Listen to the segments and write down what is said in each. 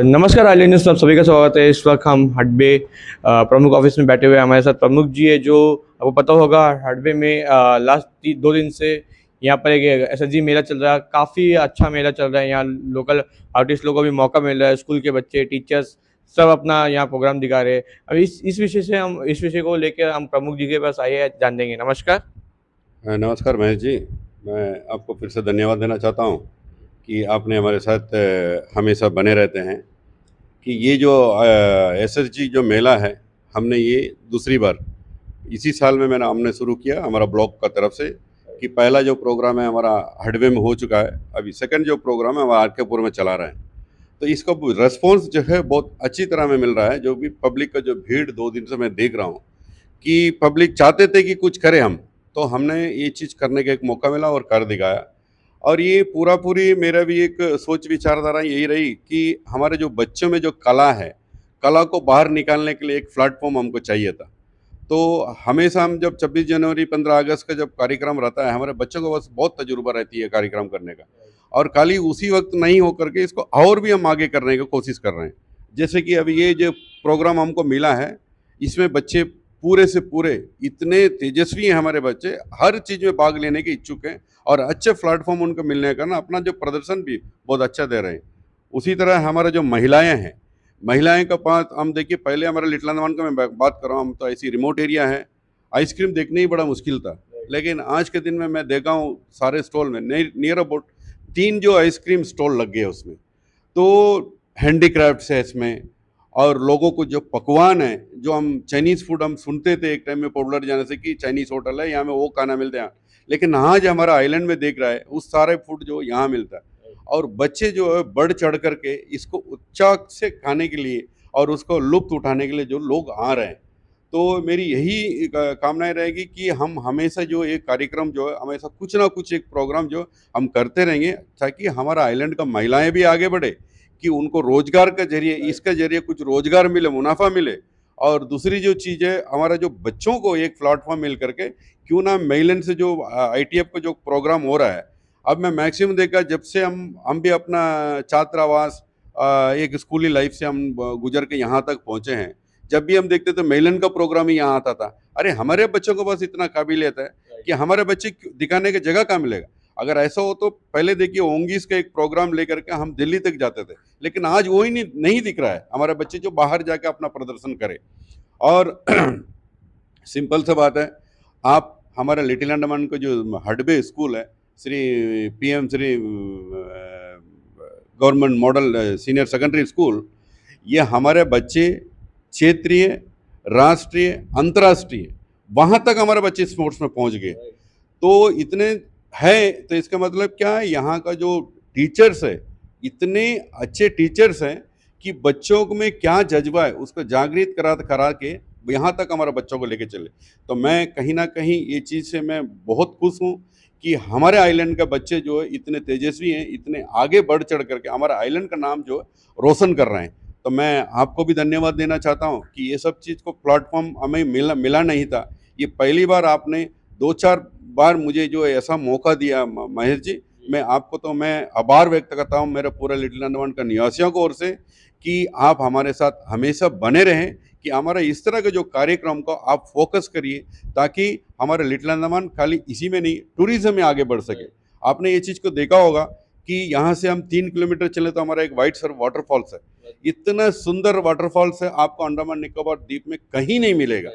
नमस्कार आइलियन न्यूज़ में आप सभी का स्वागत है। इस वक्त हम हडबे प्रमुख ऑफिस में बैठे हुए हैं। हमारे साथ प्रमुख जी है, जो आपको पता होगा हडबे में लास्ट 2 दिन से यहाँ पर एक एसएचजी मेला चल रहा है। काफ़ी अच्छा मेला चल रहा है। यहाँ लोकल आर्टिस्ट लोगों को भी मौका मिल रहा है। स्कूल के बच्चे, टीचर्स सब अपना यहाँ प्रोग्राम दिखा रहे हैं। अब इस विषय को लेकर हम प्रमुख जी के पास आए हैं, जान देंगे। नमस्कार। नमस्कार महेश जी। मैं आपको फिर से धन्यवाद देना चाहता हूँ कि आपने हमारे साथ हमेशा बने रहते हैं। कि ये जो एसएसजी जो मेला है, हमने ये दूसरी बार इसी साल में हमने शुरू किया हमारा ब्लॉक का तरफ से। कि पहला जो प्रोग्राम है हमारा हडवे में हो चुका है, अभी सेकंड जो प्रोग्राम है हमारा आरकेपुर में चला रहे हैं। तो इसका रिस्पॉन्स जो है बहुत अच्छी तरह में मिल रहा है। जो भी पब्लिक का जो भीड़ 2 दिन से मैं देख रहा हूँ कि पब्लिक चाहते थे कि कुछ करें हम, तो हमने ये चीज़ करने का एक मौका मिला और कर दिखाया। और ये पूरा पूरी मेरा भी एक सोच विचारधारा यही रही कि हमारे जो बच्चों में जो कला है, कला को बाहर निकालने के लिए एक प्लेटफॉर्म हमको चाहिए था। तो हमेशा हम जब 26 जनवरी 15 अगस्त का जब कार्यक्रम रहता है, हमारे बच्चों को बस बहुत तजुर्बा रहती है कार्यक्रम करने का। और खाली उसी वक्त नहीं हो करके इसको और भी हम आगे करने की कोशिश कर रहे हैं। जैसे कि अभी ये जो प्रोग्राम हमको मिला है, इसमें बच्चे पूरे से पूरे इतने तेजस्वी हैं हमारे बच्चे, हर चीज़ में भाग लेने के इच्छुक हैं और अच्छे प्लेटफॉर्म उनको मिलने का ना अपना जो प्रदर्शन भी बहुत अच्छा दे रहे हैं। उसी तरह हमारे जो महिलाएं हैं, महिलाएं का बात हम देखिए, पहले हमारे लिटिल अंडमान का मैं बात कर रहा हूँ, हम तो ऐसी रिमोट एरिया है, आइसक्रीम देखने ही बड़ा मुश्किल था। लेकिन आज के दिन में मैं देखा हूँ सारे स्टॉल में नियर अबाउट 3 जो आइसक्रीम स्टॉल लग गए उसमें। तो हैंडीक्राफ्ट्स है इसमें, और लोगों को जो पकवान है, जो हम चाइनीज़ फूड हम सुनते थे एक टाइम में पॉपुलर जाने से कि चाइनीज़ होटल है यहाँ में वो खाना मिलता है, लेकिन आज हमारा आइलैंड में देख रहा है उस सारे फूड जो यहाँ मिलता है। और बच्चे जो है बढ़ चढ़ करके इसको उत्साह से खाने के लिए और उसको लुत्फ उठाने के लिए जो लोग आ रहे हैं। तो मेरी यही कामनाएं रहेगी कि हम हमेशा जो एक कार्यक्रम जो है, हमेशा कुछ ना कुछ एक प्रोग्राम जो हम करते रहेंगे, ताकि हमारा आइलैंड का महिलाएं भी आगे बढ़े, कि उनको रोजगार के जरिए, इसके जरिए कुछ रोजगार मिले, मुनाफा मिले। और दूसरी जो चीज़ है, हमारा जो बच्चों को एक प्लेटफॉर्म मिल करके, क्यों ना मेलैंड से जो आईटीएफ का जो प्रोग्राम हो रहा है, अब मैं मैक्सिमम देखा जब से हम भी अपना छात्रावास एक स्कूली लाइफ से हम गुजर के यहाँ तक पहुँचे हैं। जब भी हम देखते थे मेलन का प्रोग्राम ही यहाँ आता था। अरे हमारे बच्चों को बस इतना काबिलियत है कि हमारे बच्चे दिखाने की जगह कहाँ मिलेगा। अगर ऐसा हो तो पहले देखिए ओंगीज का एक प्रोग्राम लेकर के हम दिल्ली तक जाते थे, लेकिन आज वो ही नहीं दिख रहा है हमारे बच्चे जो बाहर जाके अपना प्रदर्शन करे। और सिंपल सा बात है, आप हमारा लिटिल अंडमान का जो हडबे स्कूल है, Shri PM Shri government model senior secondary school, ये हमारे बच्चे क्षेत्रीय, राष्ट्रीय, अंतर्राष्ट्रीय, वहाँ तक हमारे बच्चे स्पोर्ट्स में पहुँच गए। तो इतने है, तो इसका मतलब क्या है, यहाँ का जो टीचर्स है, इतने अच्छे टीचर्स हैं कि बच्चों में क्या जज्बा है उसको जागृत करा करा के यहाँ तक हमारे बच्चों को लेके चले। तो मैं कहीं ना कहीं ये चीज़ से मैं बहुत खुश हूँ कि हमारे आइलैंड के बच्चे जो है इतने तेजस्वी हैं, इतने आगे बढ़ चढ़ करके हमारा आइलैंड का नाम जो है रोशन कर रहे हैं। तो मैं आपको भी धन्यवाद देना चाहता हूँ कि ये सब चीज़ को प्लेटफॉर्म हमें मिला नहीं था। ये पहली बार आपने 2-4 बार मुझे जो ऐसा मौका दिया महेश जी, मैं आपको तो मैं आभार व्यक्त करता हूँ मेरे पूरे लिटिल अंडमान का निवासियों को ओर से, कि आप हमारे साथ हमेशा बने रहें, कि हमारा इस तरह के जो कार्यक्रम को आप फोकस करिए, ताकि हमारे लिटिल अंडमान खाली इसी में नहीं, टूरिज्म में आगे बढ़ सके। आपने ये चीज़ को देखा होगा कि यहाँ से हम 3 किलोमीटर चले तो हमारा एक वाइट सर वाटरफॉल्स है। इतना सुंदर वाटरफॉल्स है, आपको अंडमान निकोबार द्वीप में कहीं नहीं मिलेगा।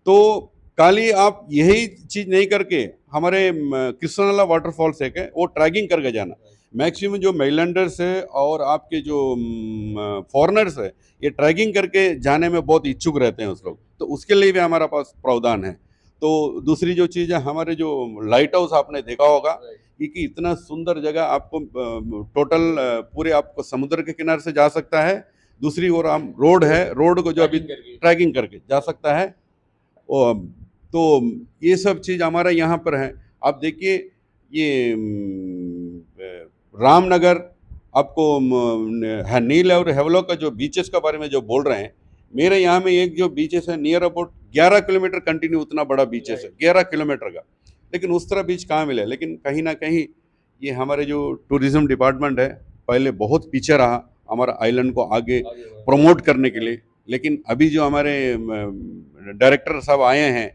तो खाली आप यही चीज़ नहीं करके हमारे कृष्णाला वाटरफॉल्स है वो ट्रैकिंग करके जाना। मैक्सिमम जो मेलैंडर्स है और आपके जो फॉरेनर्स है, ये ट्रैकिंग करके जाने में बहुत इच्छुक रहते हैं उस लोग, तो उसके लिए भी हमारा पास प्रावधान है। तो दूसरी जो चीज़ है, हमारे जो लाइट हाउस आपने देखा होगा कि इतना सुंदर जगह, आपको टोटल पूरे आपको समुद्र के किनारे से जा सकता है, दूसरी ओर हम रोड है, रोड को जो अभी ट्रैकिंग करके जा सकता है। तो ये सब चीज़ हमारा यहाँ पर है। आप देखिए ये रामनगर, आपको है नील और हेवलॉक का जो बीचेस के बारे में जो बोल रहे हैं, मेरे यहाँ में एक जो बीचेस है नियर अबाउट 11 किलोमीटर कंटिन्यू, उतना बड़ा बीचेस है 11 किलोमीटर का, लेकिन उस तरह बीच कहाँ मिले। लेकिन कहीं ना कहीं ये हमारे जो टूरिज्म डिपार्टमेंट है, पहले बहुत पीछे रहा, हमारा आइलैंड को आगे प्रमोट करने के लिए। लेकिन अभी जो हमारे डायरेक्टर साहब आए हैं,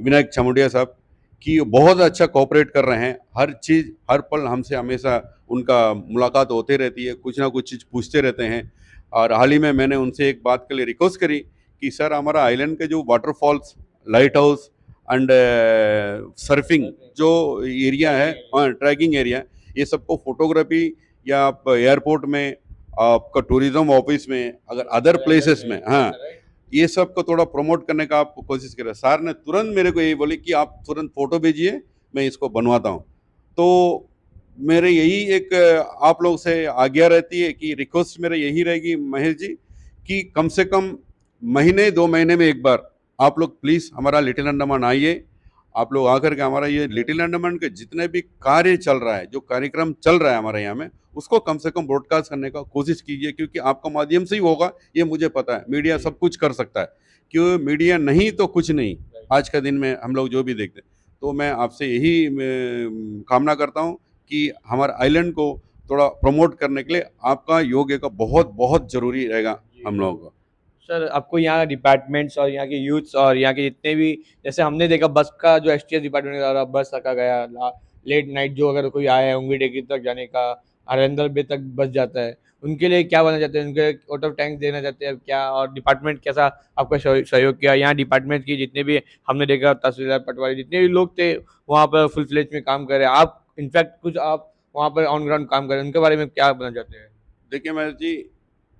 विनायक छमुडिया साहब, कि बहुत अच्छा कोऑपरेट कर रहे हैं। हर चीज़ हर पल हमसे हमेशा उनका मुलाकात होते रहती है, कुछ ना कुछ चीज़ पूछते रहते हैं। और हाल ही में मैंने उनसे एक बात के लिए रिक्वेस्ट करी कि सर हमारा आइलैंड के जो waterfalls, light house and surfing जो एरिया है, ट्रैकिंग एरिया, ये सबको फोटोग्राफी या आप एयरपोर्ट में, आपका टूरिज्म ऑफिस में, अगर अदर प्लेसेस में, हाँ, ये सब को थोड़ा प्रमोट करने का आप कोशिश करें। सर ने तुरंत मेरे को यही बोले कि आप तुरंत फोटो भेजिए, मैं इसको बनवाता हूँ। तो मेरे यही एक आप लोग से आज्ञा रहती है कि रिक्वेस्ट मेरा यही रहेगी महेश जी, कि कम से कम महीने 2 महीने में एक बार आप लोग प्लीज़ हमारा लिटिल अंडमान आइए। आप लोग आकर के हमारा ये लिटिल अंडमान के जितने भी कार्य चल रहा है, जो कार्यक्रम चल रहा है हमारे यहाँ में, उसको कम से कम ब्रॉडकास्ट करने का कोशिश कीजिए, क्योंकि आपका माध्यम से ही होगा, ये मुझे पता है। मीडिया सब कुछ कर सकता है, क्यों मीडिया नहीं तो कुछ नहीं, आज के दिन में हम लोग जो भी देखते हैं। तो मैं आपसे यही कामना करता हूँ कि हमारे आइलैंड को थोड़ा प्रमोट करने के लिए आपका योग्य का बहुत बहुत ज़रूरी रहेगा हम लोगों को। सर आपको यहाँ डिपार्टमेंट्स और यहाँ के यूथ्स और यहाँ के जितने भी, जैसे हमने देखा बस का जो एसटीएस डिपार्टमेंट का बस रखा गया, लेट नाइट जो अगर कोई आया है उंगली टेकरी तक जाने का, हरिंदर बे तक बस जाता है, उनके लिए क्या बनना चाहते हैं, उनके आउट ऑफ टैंक देना चाहते हैं क्या, और डिपार्टमेंट कैसा आपका सहयोग किया यहाँ डिपार्टमेंट की, जितने भी हमने देखा तहसीलदार पटवारी जितने भी लोग थे वहाँ पर फुल फ्लेज में काम कर रहे हैं, आप इनफैक्ट कुछ आप वहाँ पर ऑन ग्राउंड काम कर रहे हैं, उनके बारे में क्या बनना चाहते हैं? देखिए महेश जी,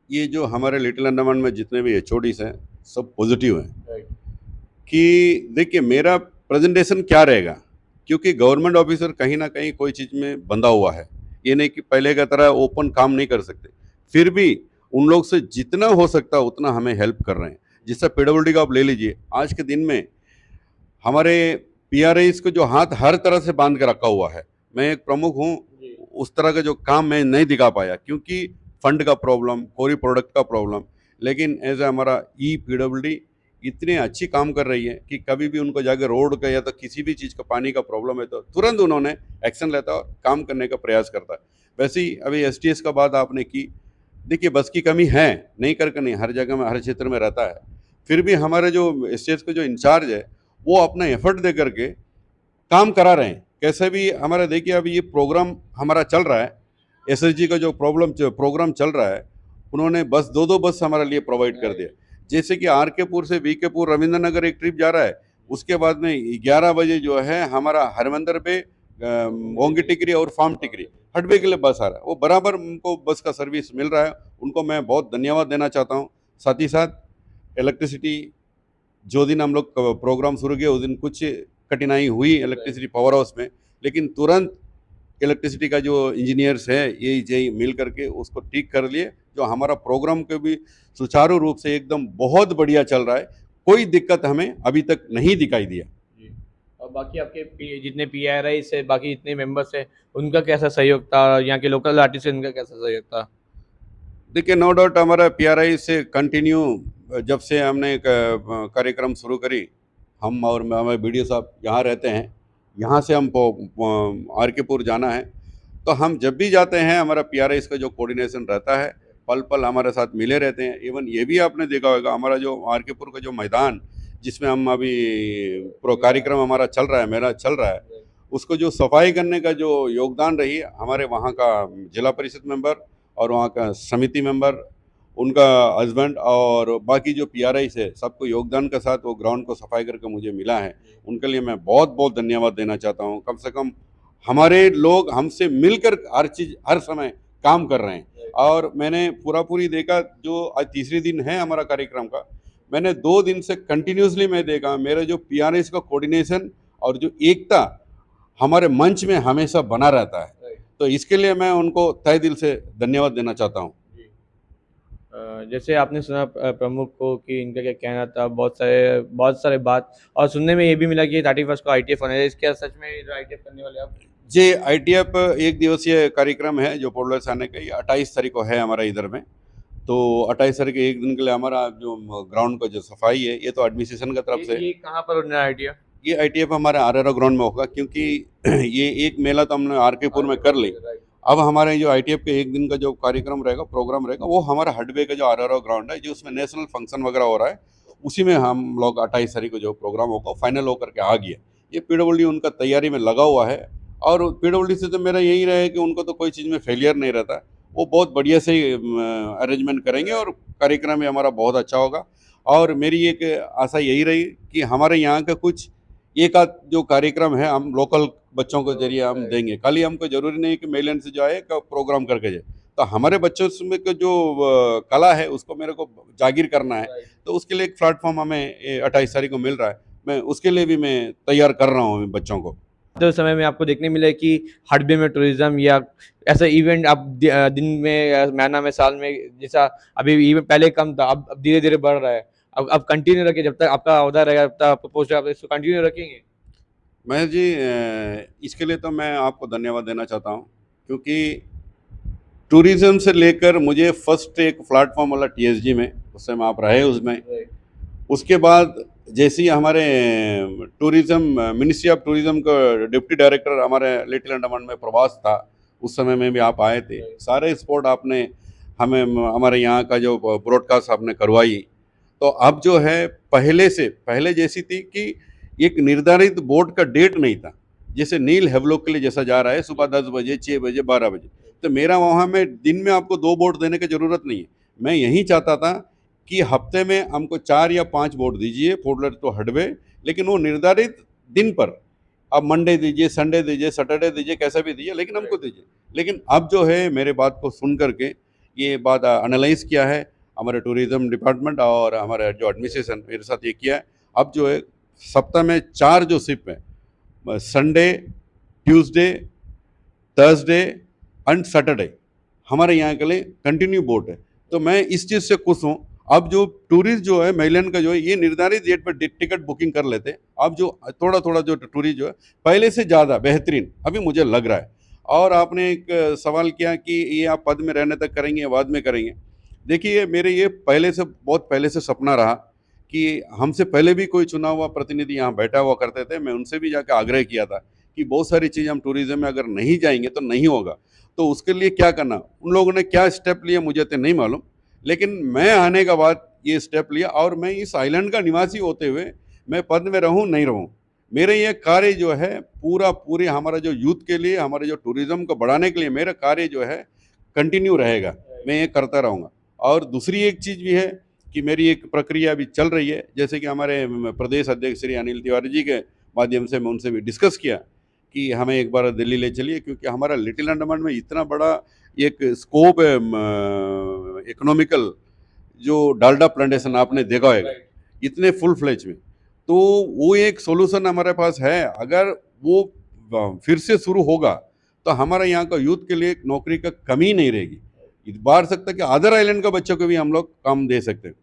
ये जो हमारे लिटिल अंडमान में जितने भी एचओडीज हैं, सब पॉजिटिव हैं। कि देखिए मेरा प्रेजेंटेशन क्या रहेगा, क्योंकि गवर्नमेंट ऑफिसर कहीं ना कहीं कोई चीज़ में बंधा हुआ है। ये नहीं कि पहले की तरह ओपन काम नहीं कर सकते, फिर भी उन लोग से जितना हो सकता है उतना हमें हेल्प कर रहे हैं। जिससे पीडब्ल्यूडी का आप ले लीजिए, आज के दिन में हमारे पीआरआईस को जो हाथ हर तरह से बांध के रखा हुआ है। मैं एक प्रमुख हूँ, उस तरह का जो काम मैं नहीं दिखा पाया, क्योंकि फंड का प्रॉब्लम, कोई प्रोडक्ट का प्रॉब्लम। लेकिन एज हमारा ई पीडब्ल्यूडी इतने अच्छी काम कर रही है कि कभी भी उनको जाकर रोड का या तो किसी भी चीज़ का पानी का प्रॉब्लम है तो तुरंत उन्होंने एक्शन लेता है और काम करने का प्रयास करता है। वैसे ही अभी एसटीएस का बात आपने की, देखिए बस की कमी है, नहीं करके नहीं, हर जगह में हर क्षेत्र में रहता है। फिर भी हमारे जो एसटीएस का जो इंचार्ज है वो अपना एफर्ट दे करके काम करा रहे हैं। कैसे भी हमारा देखिए अभी ये प्रोग्राम हमारा चल रहा है, एसएसजी का जो प्रोग्राम चल रहा है, उन्होंने बस 2-2 बस हमारे लिए प्रोवाइड कर दिया। जैसे कि आरकेपुर से वीकेपुर रविंद्र नगर एक ट्रिप जा रहा है, उसके बाद में 11 बजे जो है हमारा हरमंदर पे ओंगी टिकरी और फार्म टिकरी हटबे के लिए बस आ रहा है। वो बराबर उनको बस का सर्विस मिल रहा है, उनको मैं बहुत धन्यवाद देना चाहता हूँ। साथ ही साथ इलेक्ट्रिसिटी, जो दिन हम लोग प्रोग्राम शुरू किया उस दिन कुछ कठिनाई हुई इलेक्ट्रिसिटी पावर हाउस में, लेकिन तुरंत इलेक्ट्रिसिटी का जो इंजीनियर्स है ये जे मिल करके उसको ठीक कर लिए, जो हमारा प्रोग्राम को भी सुचारू रूप से एकदम बहुत बढ़िया चल रहा है। कोई दिक्कत हमें अभी तक नहीं दिखाई दिया। और बाकी आपके जितने पीआरआई से बाकी जितने मेंबर्स हैं उनका कैसा सहयोग था, यहाँ के लोकल आर्टिस्ट उनका कैसा सहयोग था? देखिए नो डाउट हमारा पीआरआई से कंटिन्यू, जब से हमने एक कार्यक्रम शुरू करी, हम और हमारे बीडीओ साहब यहाँ रहते हैं, यहाँ से हम आरकेपुर जाना है, तो हम जब भी जाते हैं हमारा पीआरआई का जो कोऑर्डिनेशन रहता है, पल पल हमारे साथ मिले रहते हैं। इवन ये भी आपने देखा होगा हमारा जो आरकेपुर का जो मैदान जिसमें हम अभी प्रो कार्यक्रम हमारा चल रहा है, मेला चल रहा है, उसको जो सफाई करने का जो योगदान रही है, हमारे वहाँ का जिला परिषद मेंबर और वहाँ का समिति मेंबर, उनका हस्बैंड और बाकी जो पीआरआई से सबको योगदान के साथ वो ग्राउंड को सफाई करके मुझे मिला है। उनके लिए मैं बहुत बहुत धन्यवाद देना चाहता हूँ। कम से कम हमारे लोग हमसे मिलकर हर चीज़ हर समय काम कर रहे हैं। और मैंने पूरी देखा, जो आज तीसरी दिन है हमारा कार्यक्रम का, मैंने 2 दिन से कंटिन्यूसली मैं देखा मेरा जो पीआरआई का कोऑर्डिनेशन और जो एकता हमारे मंच में हमेशा बना रहता है। तो इसके लिए मैं उनको तहे दिल से धन्यवाद देना चाहता हूँ। जैसे आपने सुना प्रमुख को कि इनका क्या कहना था, बहुत सारे बात, और सुनने में ये भी मिला कि 31 को आईटीएफ होना है, इसके सच में आईटीएफ करने वाले आप? जी, आईटीएफ एक दिवसीय कार्यक्रम है जो पोर्टल आने का, ये 28 तारीख को है हमारा इधर में। तो 28 तारीख के एक दिन के लिए हमारा जो ग्राउंड का जो सफाई है, ये तो एडमिनिस्ट्रेशन की तरफ से। ये कहाँ पर होना है आईटीएफ? ये आईटीएफ हमारे आरआर ग्राउंड में होगा, क्योंकि ये एक मेला तो हमने आरकेपुर में कर ली। अब हमारे जो ITF के एक दिन का जो कार्यक्रम रहेगा, प्रोग्राम रहेगा, वो हमारा हडबे का जो RRO ग्राउंड है, जो उसमें नेशनल फंक्शन वगैरह हो रहा है, उसी में हम लोग 28 तारीख को जो प्रोग्राम होगा फाइनल होकर के आ गया। ये PWD उनका तैयारी में लगा हुआ है, और PWD से तो मेरा यही रहा है कि उनको तो कोई चीज़ में फेलियर नहीं रहता, वो बहुत बढ़िया से अरेंजमेंट करेंगे और कार्यक्रम भी हमारा बहुत अच्छा होगा। और मेरी एक आशा यही रही कि हमारे यहाँ का कुछ एक आध जो कार्यक्रम है हम लोकल बच्चों के जरिए हम देंगे। खाली हमको जरूरी नहीं कि मेलन से जो आए का प्रोग्राम करके जाए, तो हमारे बच्चों में का जो कला है उसको मेरे को जागिर करना है, तो उसके लिए एक प्लेटफॉर्म हमें 28 तारीख को मिल रहा है। मैं उसके लिए भी मैं तैयार कर रहा हूँ बच्चों को। तो समय में आपको देखने मिले कि हडबे में टूरिज्म या ऐसा इवेंट अब दिन में या महीना में साल में, जैसा अभी इवेंट पहले कम था, अब धीरे धीरे बढ़ रहा है। अब कंटिन्यू रखिए, जब तक आपका अहदा रहेगा तब तक आपको पोस्ट आप इसको कंटिन्यू रखेंगे। महेश जी, इसके लिए तो मैं आपको धन्यवाद देना चाहता हूँ, क्योंकि टूरिज्म से लेकर मुझे फर्स्ट एक प्लेटफॉर्म वाला TSG में उस समय आप रहे उसमें, उसके बाद जैसे ही हमारे टूरिज्म मिनिस्ट्री ऑफ टूरिज्म का डिप्टी डायरेक्टर हमारे लिटिल अंडमान में प्रवास था, उस समय में भी आप आए थे। सारे स्पॉट आपने हमें हमारे यहाँ का जो ब्रॉडकास्ट आपने करवाई। तो अब जो है पहले जैसी थी कि एक निर्धारित बोर्ड का डेट नहीं था, जैसे नील हेवलॉक के लिए जैसा जा रहा है सुबह 10 बजे, 6 बजे, 12 बजे, तो मेरा वहाँ में दिन में आपको 2 बोर्ड देने की ज़रूरत नहीं है। मैं यही चाहता था कि हफ्ते में हमको 4 या 5 बोर्ड दीजिए फॉर टू हडवे, लेकिन वो निर्धारित दिन पर, अब मंडे दीजिए, संडे दीजिए, सैटरडे दीजिए, कैसा भी दीजिए, लेकिन हमको दीजिए। लेकिन अब जो है मेरे बात को सुन करके ये बात एनालाइज किया है हमारे टूरिज्म डिपार्टमेंट और हमारे जो एडमिनिस्ट्रेशन मेरे साथ ये किया है। अब जो है सप्ताह में 4 जो शिप है, Sunday, Tuesday, Thursday and Saturday, हमारे यहाँ के लिए कंटिन्यू बोट है। तो मैं इस चीज़ से खुश हूँ। अब जो टूरिस्ट जो है मेलैंड का जो है ये निर्धारित डेट पर टिकट बुकिंग कर लेते। अब जो थोड़ा थोड़ा जो टूरिस्ट जो है पहले से ज़्यादा बेहतरीन अभी मुझे लग रहा है। और आपने एक सवाल किया कि ये आप पद में रहने तक करेंगे या बाद में करेंगे। देखिए, मेरे ये बहुत पहले से सपना रहा कि हमसे पहले भी कोई चुना हुआ प्रतिनिधि यहाँ बैठा हुआ करते थे। मैं उनसे भी जाकर आग्रह किया था कि बहुत सारी चीज़ हम टूरिज्म में अगर नहीं जाएंगे तो नहीं होगा, तो उसके लिए क्या करना। उन लोगों ने क्या स्टेप लिए मुझे तो नहीं मालूम, लेकिन मैं आने के बाद ये स्टेप लिया और मैं इस आइलैंड का निवासी होते हुए मैं पद में रहूं नहीं रहूं, मेरे ये कार्य जो है पूरे हमारा जो यूथ के लिए, हमारे जो टूरिज्म को बढ़ाने के लिए मेरा कार्य जो है कंटिन्यू रहेगा, मैं ये करता रहूँगा। और दूसरी एक चीज़ भी है कि मेरी एक प्रक्रिया अभी चल रही है, जैसे कि हमारे प्रदेश अध्यक्ष श्री अनिल तिवारी जी के माध्यम से मैं उनसे भी डिस्कस किया कि हमें एक बार दिल्ली ले चलिए, क्योंकि हमारा लिटिल अंडमान में इतना बड़ा एक स्कोप है इकोनॉमिकल, जो डालडा प्लांटेशन आपने देखा होगा इतने फुल फ्लेज में, तो वो एक सोल्यूशन हमारे पास है। अगर वो फिर से शुरू होगा तो हमारे यहाँ का यूथ के लिए एक नौकरी का कमी नहीं रहेगी। इस बार सकता कि अदर आइलैंड का बच्चों को भी हम लोग काम दे सकते हैं।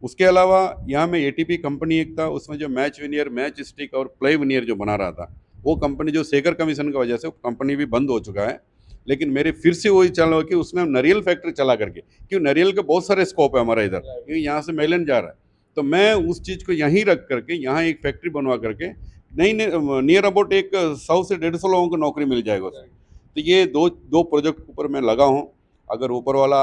उसके अलावा यहाँ में ATP कंपनी एक था, उसमें जो मैच विनियर, मैच स्टिक और प्ले विनियर जो बना रहा था, वो कंपनी जो सेकर कमीशन की वजह से कंपनी भी बंद हो चुका है। लेकिन मेरे फिर से वही चल रहा है कि उसमें हम नारियल फैक्ट्री चला करके, क्योंकि नारियल के बहुत सारे स्कोप है हमारा इधर, क्योंकि यहाँ से मेलन जा रहा है, तो मैं उस चीज़ को यहीं रख करके यहाँ एक फैक्ट्री बनवा करके नहीं नियर अबाउट एक 100 से 150 लोगों को नौकरी मिल जाएगा उसमें। तो ये दो प्रोजेक्ट के ऊपर मैं लगा हूँ। अगर ऊपर वाला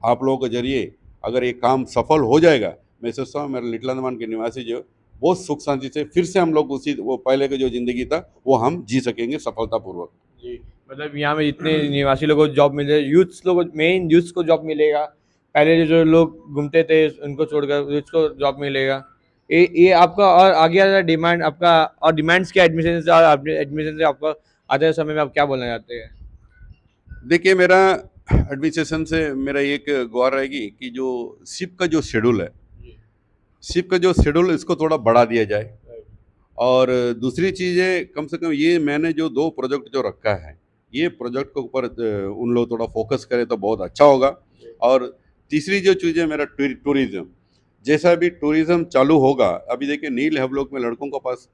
आप लोगों के जरिए अगर ये काम सफल हो जाएगा, मैं सोचता हूँ मेरे लिटिल अंडमान के निवासी जो बहुत सुख शांति से फिर से हम लोग वो पहले की जो ज़िंदगी था वो हम जी सकेंगे सफलतापूर्वक। जी, मतलब यहाँ में जितने निवासी लोगों को जॉब मिले, मेन यूथ्स को जॉब मिलेगा। पहले जो लोग घूमते थे उनको छोड़कर यूथ्स को जॉब मिलेगा। ये आपका और आगे वाला डिमांड आपका, और डिमांड्स क्या एडमिशन से, और एडमिशन से आपका आते समय में आप क्या बोलना चाहते हैं? देखिए, मेरा एडमिनिस्ट्रेशन से मेरा एक गुहार रहेगी कि जो शिप का जो शेड्यूल है, शिप का जो शेड्यूल इसको थोड़ा बढ़ा दिया जाए। और दूसरी चीज़ है, कम से कम ये मैंने जो 2 प्रोजेक्ट जो रखा है, ये प्रोजेक्ट के ऊपर उन लोग थोड़ा फोकस करें तो बहुत अच्छा होगा। और तीसरी जो चीज़ है मेरा टूरिज़्म, जैसा भी टूरिज़्म चालू होगा, अभी देखिए नील हेवलॉक में लड़कों के पास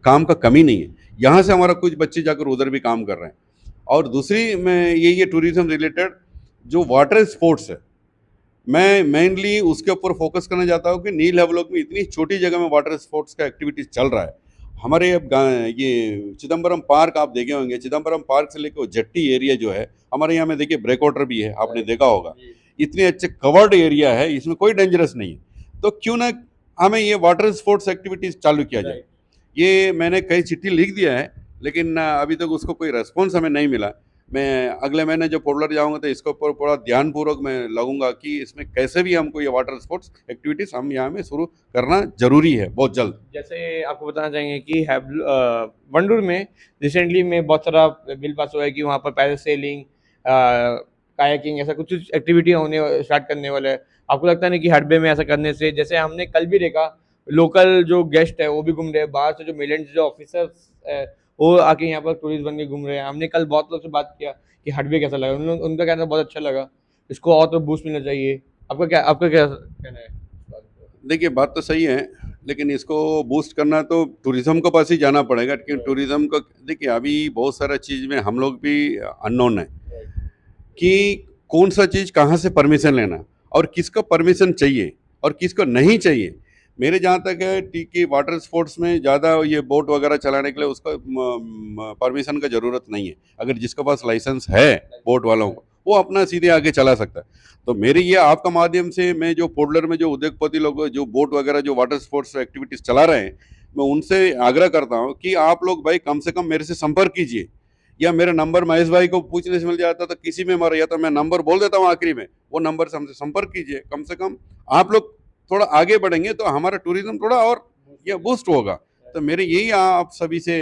काम का कमी नहीं है, यहाँ से हमारा कुछ बच्चे जाकर उधर भी काम कर रहे हैं। और दूसरी मैं ये टूरिज़्म रिलेटेड जो वाटर स्पोर्ट्स है, मैं मेनली उसके ऊपर फोकस करना चाहता हूँ कि नील हेवलॉक में इतनी छोटी जगह में वाटर स्पोर्ट्स का एक्टिविटीज चल रहा है, हमारे अब ये चिदम्बरम पार्क आप देखे होंगे, चिदम्बरम पार्क से लेकर वो जेट्टी एरिया जो है हमारे यहाँ में, देखिए ब्रेक वाटर भी है, आपने देखा होगा, इतने अच्छे कवर्ड एरिया है, इसमें कोई डेंजरस नहीं है। तो क्यों ना हमें ये वाटर स्पोर्ट्स एक्टिविटीज चालू किया जाए। ये मैंने कई चिट्ठी लिख दिया है, लेकिन अभी तक उसको कोई रेस्पॉन्स हमें नहीं मिला। मैं अगले महीने जो पोडलर जाऊंगा तो इसके ऊपर पूरा ध्यानपूर्वक मैं लगूंगा कि इसमें कैसे भी हमको ये वाटर स्पोर्ट्स एक्टिविटीज हम यहाँ में शुरू करना जरूरी है बहुत जल्द। जैसे आपको बताना चाहेंगे कि वंडूर में रिसेंटली में बहुत सारा बिल पास हुआ है कि वहाँ पर पैरासेलिंग, कायाकिंग, ऐसा कुछ एक्टिविटी होने स्टार्ट करने वाला है। आपको लगता है ना कि हडबे में ऐसा करने से, जैसे हमने कल भी देखा, लोकल जो गेस्ट है वो भी घूम रहे हैं, बाहर से जो मिलियंस जो ऑफिसर्स है वो आके यहाँ पर टूरिस्ट बन के घूम रहे हैं। हमने कल बहुत लोग से बात किया कि हडबे कैसा लगा, उनका कहना बहुत अच्छा लगा, इसको और तो बूस्ट मिलना चाहिए। आपका क्या कहना है इस बात पे? देखिए बात तो सही है, लेकिन इसको बूस्ट करना तो टूरिज्म के पास ही जाना पड़ेगा, क्योंकि टूरिज्म का देखिए अभी बहुत सारा चीज़ में हम लोग भी अननोन है कि कौन सा चीज़ कहाँ से परमिशन लेना और किसको परमिशन चाहिए और किसको नहीं चाहिए। मेरे जहाँ तक है कि वाटर स्पोर्ट्स में ज़्यादा ये बोट वगैरह चलाने के लिए उसका परमिशन का ज़रूरत नहीं है। अगर जिसके पास लाइसेंस है बोट वालों को, वो अपना सीधे आगे चला सकता है। तो मेरी ये आपका माध्यम से मैं जो पोडलर में जो उद्योगपति लोग जो बोट वगैरह जो वाटर स्पोर्ट्स एक्टिविटीज़ चला रहे हैं, मैं उनसे आग्रह करता हूँ कि आप लोग भाई कम से कम मेरे से संपर्क कीजिए, या मेरा नंबर महेश भाई को पूछने से मिल जाता तो किसी में मर, या तो मैं नंबर बोल देता हूँ आखिरी में, वो नंबर से हमसे संपर्क कीजिए। कम से कम आप लोग थोड़ा आगे बढ़ेंगे तो हमारा टूरिज्म थोड़ा और या बूस्ट होगा। तो मेरे यही आप सभी से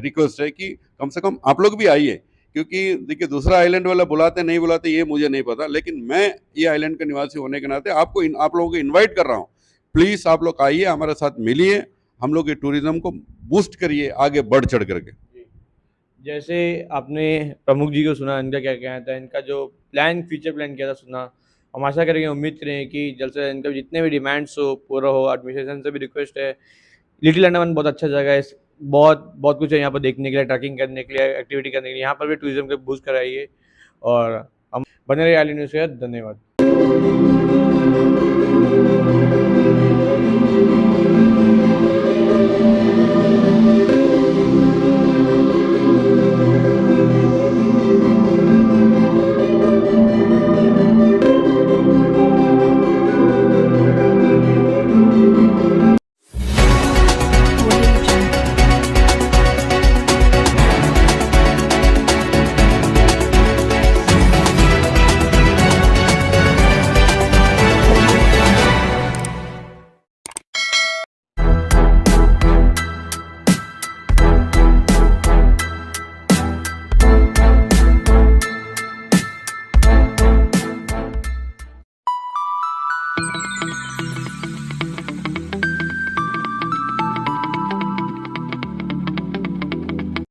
रिक्वेस्ट है कि कम से कम आप लोग भी आइए, क्योंकि देखिए दूसरा आइलैंड वाला बुलाते नहीं बुलाते ये मुझे नहीं पता, लेकिन मैं ये आइलैंड का निवासी होने के नाते आप लोगों को इन्वाइट कर रहा हूँ। प्लीज़ आप लोग आइए, हमारे साथ मिलिए, हम लोग ये टूरिज्म को बूस्ट करिए आगे बढ़ चढ़ करके। जैसे आपने प्रमुख जी को सुना, इनका क्या कहना था, इनका जो फ्यूचर प्लान किया था सुना, हम आशा करेंगे, उम्मीद करें कि जल्द से जल्द इनका जितने भी डिमांड्स हो पूरा हो। एडमिनिस्ट्रेशन से भी रिक्वेस्ट है, लिटिल अंडमान बहुत अच्छा जगह है, बहुत बहुत कुछ है यहाँ पर देखने के लिए, ट्रैकिंग करने के लिए, एक्टिविटी करने के लिए, यहाँ पर भी टूरिज्म को बूस्ट कराइए। और हम बने रहिए आइलैंड न्यूज़ के साथ। धन्यवाद।